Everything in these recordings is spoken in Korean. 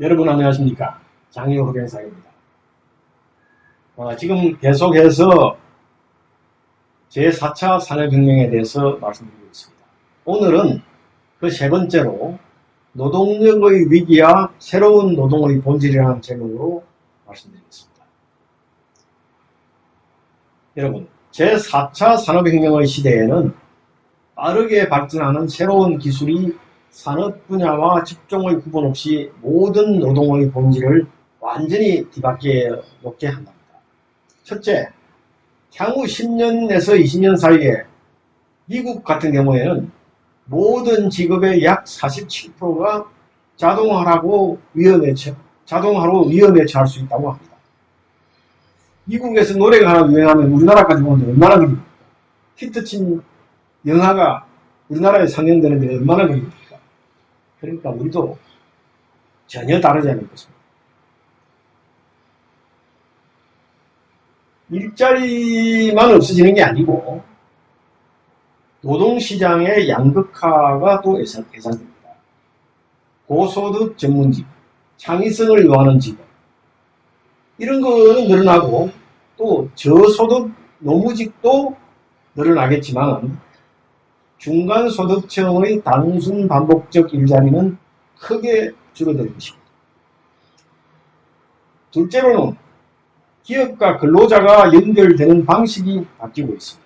여러분 안녕하십니까? 장유 흑행사입니다. 지금 계속해서 제4차 산업혁명에 대해서 말씀드리고 있습니다. 오늘은 그 세 번째로 노동력의 위기와 새로운 노동의 본질이라는 제목으로 말씀드리겠습니다. 여러분, 제4차 산업혁명의 시대에는 빠르게 발전하는 새로운 기술이 산업 분야와 직종의 구분 없이 모든 노동의 본질을 완전히 뒤바뀌어 놓게 한답니다. 첫째, 향후 10년에서 20년 사이에 미국 같은 경우에는 모든 직업의 약 47%가 자동화로 위험에 처할 수 있다고 합니다. 미국에서 노래가 하나 유행하면 우리나라까지 오는데 얼마나 걸립니까? 히트친 영화가 우리나라에 상영되는데 얼마나 걸립니까? 그러니까 우리도 전혀 다르지 않을 것입니다. 일자리만 없어지는 게 아니고 노동시장의 양극화가 또 예상됩니다. 고소득 전문직, 창의성을 요하는 직업 이런 거는 늘어나고 또 저소득 노무직도 늘어나겠지만 중간소득층의 단순 반복적 일자리는 크게 줄어들 것입니다. 둘째로는 기업과 근로자가 연결되는 방식이 바뀌고 있습니다.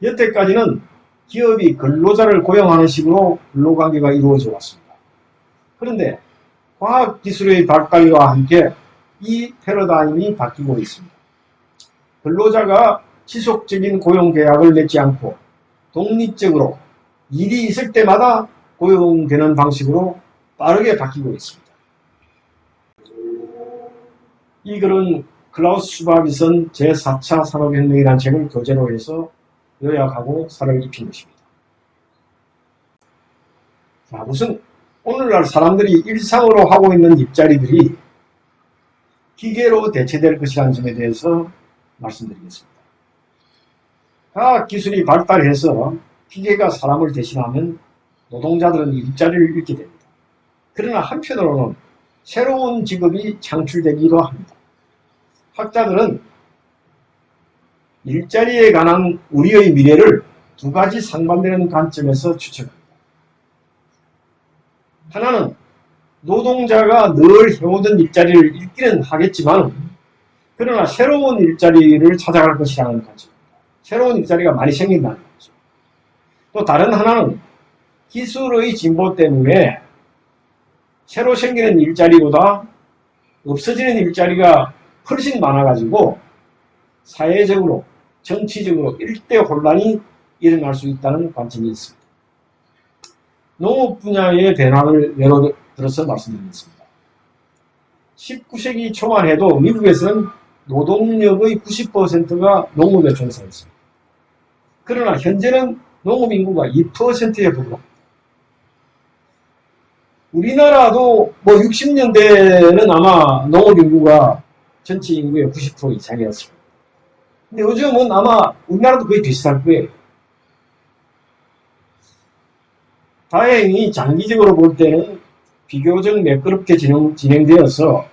여태까지는 기업이 근로자를 고용하는 식으로 근로관계가 이루어져 왔습니다. 그런데 과학기술의 발달과 함께 이 패러다임이 바뀌고 있습니다. 근로자가 지속적인 고용계약을 맺지 않고 독립적으로 일이 있을 때마다 고용되는 방식으로 빠르게 바뀌고 있습니다. 이 글은 클라우스 슈밥이 쓴 제4차 산업혁명이라는 책을 교재로 해서 요약하고 살을 입힌 것입니다. 자, 우선 오늘날 사람들이 일상으로 하고 있는 일자리들이 기계로 대체될 것이라는 점에 대해서 말씀드리겠습니다. 과학기술이 발달해서 기계가 사람을 대신하면 노동자들은 일자리를 잃게 됩니다. 그러나 한편으로는 새로운 직업이 창출되기도 합니다. 학자들은 일자리에 관한 우리의 미래를 두 가지 상반되는 관점에서 추측합니다. 하나는 노동자가 늘 해오던 일자리를 잃기는 하겠지만 그러나 새로운 일자리를 찾아갈 것이라는 관점. 새로운 일자리가 많이 생긴다는 거죠. 또 다른 하나는 기술의 진보 때문에 새로 생기는 일자리보다 없어지는 일자리가 훨씬 많아가지고 사회적으로 정치적으로 일대 혼란이 일어날 수 있다는 관점이 있습니다. 농업 분야의 변화를 예로 들어서 말씀드리겠습니다. 19세기 초만 해도 미국에서는 노동력의 90%가 농업에 종사했습니다. 그러나 현재는 농업 인구가 2%에 불과합니다. 우리나라도 60년대는 아마 농업 인구가 전체 인구의 90% 이상이었습니다. 근데 요즘은 아마 우리나라도 거의 비슷할 거예요. 다행히 장기적으로 볼 때는 비교적 매끄럽게 진행되어서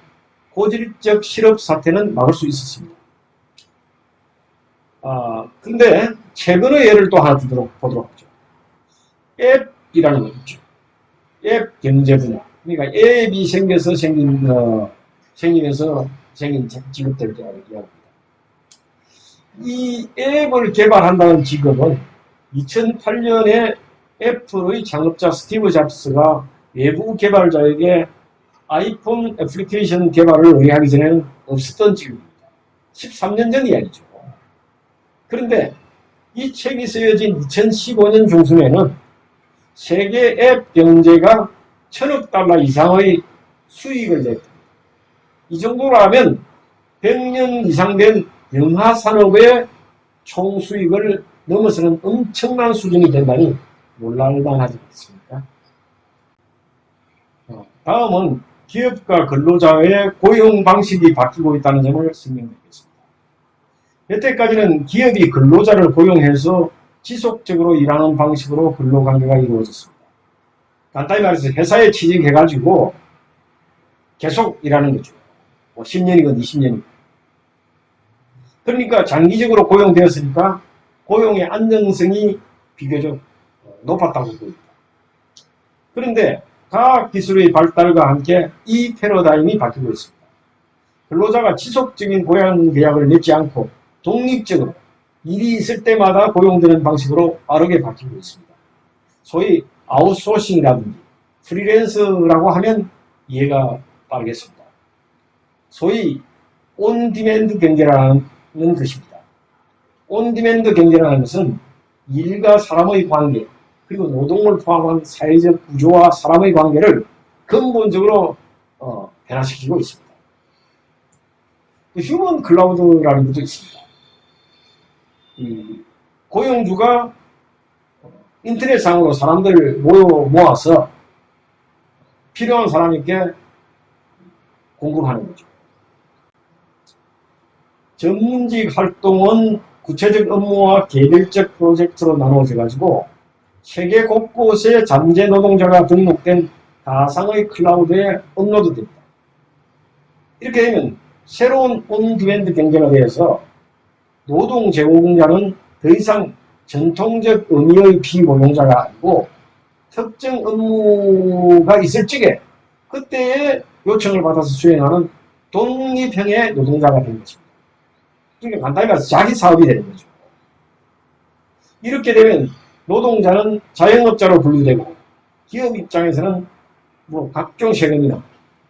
고질적 실업 사태는 막을 수 있었습니다. 근데 최근의 예를 또 하나 보도록 하죠. 앱이라는 거 있죠. 앱 경제 분야. 그러니까 앱이 생기면서 생긴 직업들을 이야기합니다. 이 앱을 개발한다는 직업은 2008년에 애플의 창업자 스티브 잡스가 외부 개발자에게 아이폰 애플리케이션 개발을 의뢰하기 전에는 없었던 직업입니다. 13년 전 이야기죠. 그런데 이 책이 쓰여진 2015년 중순에는 세계 앱 경제가 1000억 달러 이상의 수익을 냈습니다. 이 정도라면 100년 이상 된 영화 산업의 총 수익을 넘어서는 엄청난 수준이 된다니 놀랄만하지 않습니까? 다음은 기업과 근로자의 고용 방식이 바뀌고 있다는 점을 설명드리겠습니다. 여태까지는 기업이 근로자를 고용해서 지속적으로 일하는 방식으로 근로관계가 이루어졌습니다. 간단히 말해서 회사에 취직해가지고 계속 일하는 거죠. 뭐 10년이건 20년이건. 그러니까 장기적으로 고용되었으니까 고용의 안정성이 비교적 높았다고 보입니다. 그런데 과학기술의 발달과 함께 이 패러다임이 바뀌고 있습니다. 근로자가 지속적인 고용 계약을 맺지 않고 독립적으로 일이 있을 때마다 고용되는 방식으로 빠르게 바뀌고 있습니다. 소위 아웃소싱이라든지 프리랜서라고 하면 이해가 빠르겠습니다. 소위 온디맨드 경제라는 것입니다. 온디맨드 경제라는 것은 일과 사람의 관계, 그리고 노동을 포함한 사회적 구조와 사람의 관계를 근본적으로 변화시키고 있습니다. 휴먼 클라우드라는 것도 있습니다. 고용주가 인터넷상으로 사람들을 모아서 필요한 사람에게 공급하는 거죠. 전문직 활동은 구체적 업무와 개별적 프로젝트로 나누어져 가지고 세계 곳곳에 잠재 노동자가 등록된 가상의 클라우드에 업로드됩니다. 이렇게 되면 새로운 온디맨드 경제가 되어서 노동 제공자는 더 이상 전통적 의미의 피고용자가 아니고 특정 업무가 있을 적에 그때의 요청을 받아서 수행하는 독립형의 노동자가 되는 것입니다. 그러니까 간단히 말해서 자기 사업이 되는 거죠. 이렇게 되면 노동자는 자영업자로 분류되고 기업 입장에서는 뭐 각종 세금이나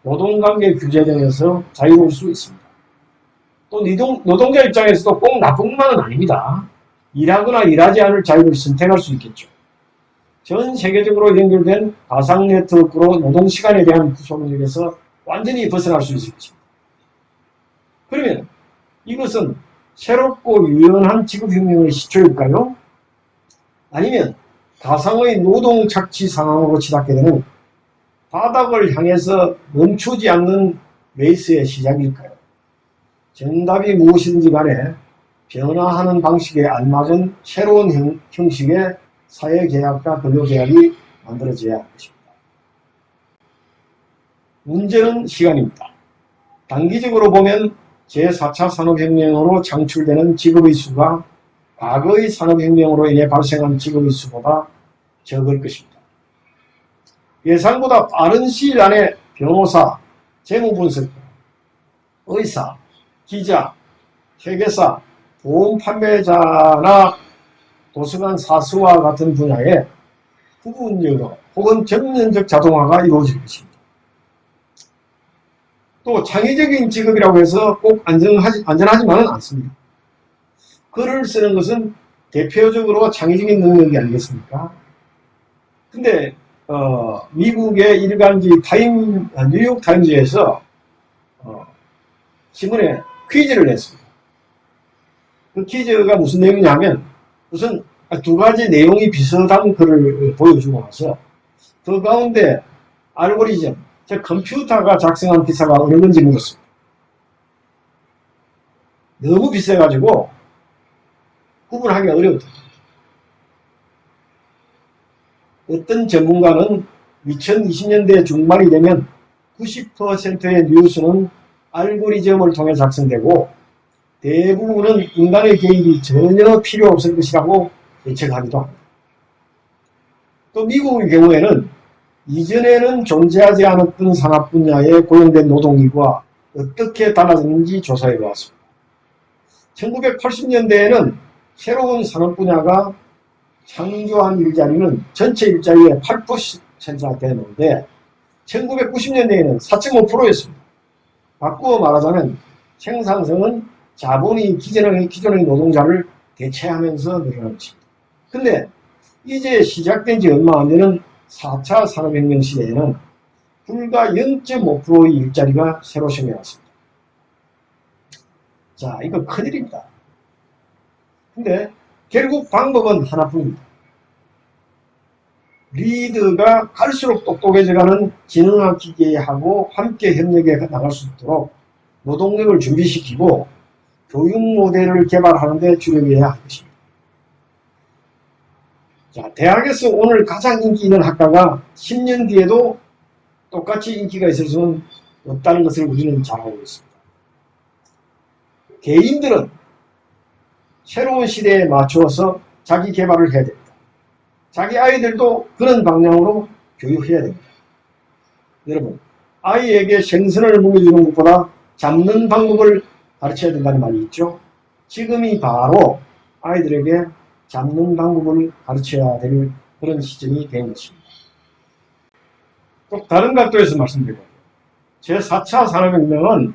노동관계 규제 등에서 자유로울 수 있습니다. 또 노동자 입장에서도 꼭 나쁜만은 아닙니다. 일하거나 일하지 않을 자유를 선택할 수 있겠죠. 전 세계적으로 연결된 가상 네트워크로 노동시간에 대한 구속력에서 완전히 벗어날 수 있을 것입니다. 그러면 이것은 새롭고 유연한 직업혁명의 시초일까요? 아니면 가상의 노동 착취 상황으로 치닫게 되는 바닥을 향해서 멈추지 않는 레이스의 시작일까요? 정답이 무엇이든지 간에 변화하는 방식에 알맞은 새로운 형식의 사회계약과 근로계약이 만들어져야 할 것입니다. 문제는 시간입니다. 단기적으로 보면 제4차 산업혁명으로 창출되는 직업의 수가 과거의 산업혁명으로 인해 발생한 직업의 수보다 적을 것입니다. 예상보다 빠른 시일 안에 변호사, 재무분석가, 의사, 기자, 회계사, 보험 판매자나 도서관 사수와 같은 분야에 부분적으로 혹은 전면적 자동화가 이루어질 것입니다. 또 창의적인 직업이라고 해서 꼭 안전하지만은 않습니다. 글을 쓰는 것은 대표적으로 창의적인 능력이 아니겠습니까? 근데 미국의 일간지 뉴욕타임즈에서 신문에 퀴즈를 냈습니다. 그 퀴즈가 무슨 내용이냐면 우선 두 가지 내용이 비슷한 글을 보여주고 나서 그 가운데 알고리즘, 즉 컴퓨터가 작성한 기사가 어느 건지 물었습니다. 너무 비슷해가지고 구분하기가 어려웠다. 어떤 전문가는 2020년대 중반이 되면 90%의 뉴스는 알고리즘을 통해 작성되고 대부분은 인간의 개입이 전혀 필요 없을 것이라고 예측하기도 합니다. 또 미국의 경우에는 이전에는 존재하지 않았던 산업 분야에 고용된 노동인구가 어떻게 달라졌는지 조사해 보았습니다. 1980년대에는 새로운 산업 분야가 창조한 일자리는 전체 일자리의 8%나 되는데 1990년대에는 4.5%였습니다. 바꾸어 말하자면 생산성은 자본이 기존의 노동자를 대체하면서 늘어난 것입니다. 근데 이제 시작된 지 얼마 안 되는 4차 산업혁명 시대에는 불과 0.5%의 일자리가 새로 생겨났습니다. 자, 이거 큰일입니다. 근데 결국 방법은 하나뿐입니다. 리더가 갈수록 똑똑해져가는 지능학 기계하고 함께 협력해 나갈 수 있도록 노동력을 준비시키고 교육 모델을 개발하는 데 주력해야 할 것입니다. 자, 대학에서 오늘 가장 인기 있는 학과가 10년 뒤에도 똑같이 인기가 있을 수는 없다는 것을 우리는 잘 알고 있습니다. 개인들은 새로운 시대에 맞추어서 자기 개발을 해야 됩니다. 자기 아이들도 그런 방향으로 교육해야 됩니다. 여러분, 아이에게 생선을 먹여주는 것보다 잡는 방법을 가르쳐야 된다는 말이 있죠. 지금이 바로 아이들에게 잡는 방법을 가르쳐야 될 그런 시점이 된 것입니다. 또 다른 각도에서 말씀드리고 제4차 산업혁명은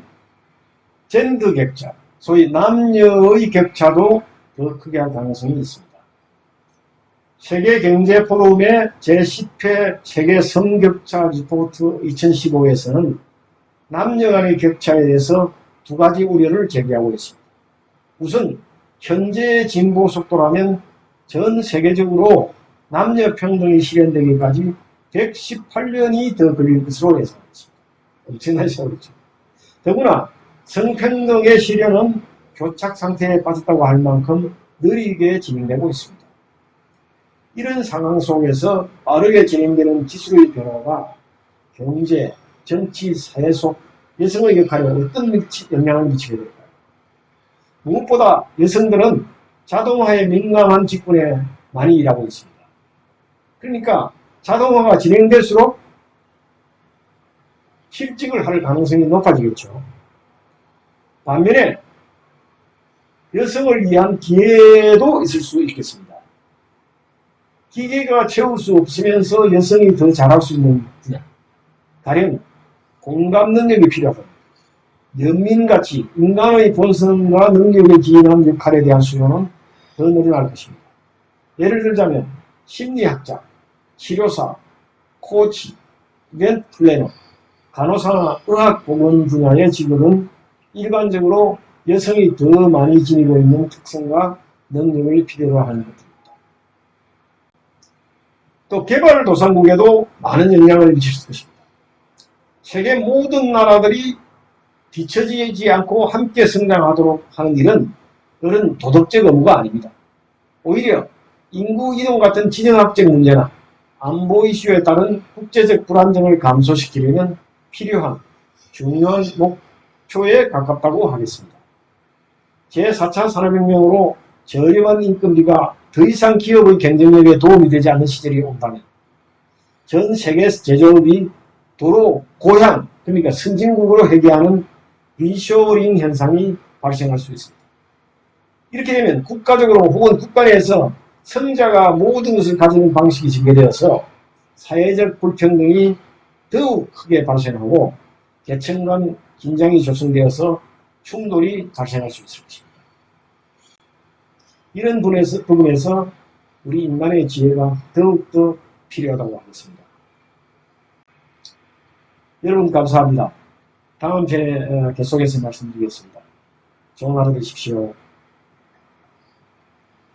젠더 격차, 소위 남녀의 격차도 더 크게 할 가능성이 있습니다. 세계경제포럼의 제10회 세계 성격차 리포트 2015에서는 남녀 간의 격차에 대해서 두 가지 우려를 제기하고 있습니다. 우선 현재의 진보 속도라면 전 세계적으로 남녀 평등이 실현되기까지 118년이 더 걸릴 것으로 예상했습니다. 엄청난 세월이죠. 더구나 성평등의 실현은 교착 상태에 빠졌다고 할 만큼 느리게 진행되고 있습니다. 이런 상황 속에서 빠르게 진행되는 기술의 변화가 경제, 정치, 사회 속 여성의 역할에 어떤 영향을 미치게 될까요? 무엇보다 여성들은 자동화에 민감한 직군에 많이 일하고 있습니다. 그러니까 자동화가 진행될수록 실직을 할 가능성이 높아지겠죠. 반면에 여성을 위한 기회도 있을 수 있겠습니다. 기계가 채울 수 없으면서 여성이 더 잘할 수 있는 분야, 가령 공감 능력이 필요하다. 연민같이 인간의 본성과 능력에 기인한 역할에 대한 수요는 더 늘어날 것입니다. 예를 들자면 심리학자, 치료사, 코치, 이벤트 플래너, 간호사나 의학보건 분야의 직업은 일반적으로 여성이 더 많이 지니고 있는 특성과 능력을 필요로 하는 것입니다. 또 개발도상국에도 많은 영향을 미칠 것입니다. 세계 모든 나라들이 뒤처지지 않고 함께 성장하도록 하는 일은 그런 도덕적 의무가 아닙니다. 오히려 인구 이동 같은 지정학적 문제나 안보 이슈에 따른 국제적 불안정을 감소시키려면 필요한 중요한 목표에 가깝다고 하겠습니다. 제4차 산업혁명으로 저렴한 인건비가 더 이상 기업의 경쟁력에 도움이 되지 않는 시절이 온다면 전 세계 제조업이 도로 고향, 그러니까 선진국으로 회귀하는 리쇼링 현상이 발생할 수 있습니다. 이렇게 되면 국가적으로 혹은 국가 내에서 성자가 모든 것을 가지는 방식이 전개되어서 사회적 불평등이 더욱 크게 발생하고 계층 간 긴장이 조성되어서 충돌이 발생할 수 있을 것입니다. 이런 부분에서 우리 인간의 지혜가 더욱더 필요하다고 하겠습니다. 여러분 감사합니다. 다음 편에 계속해서 말씀드리겠습니다. 좋은 하루 되십시오.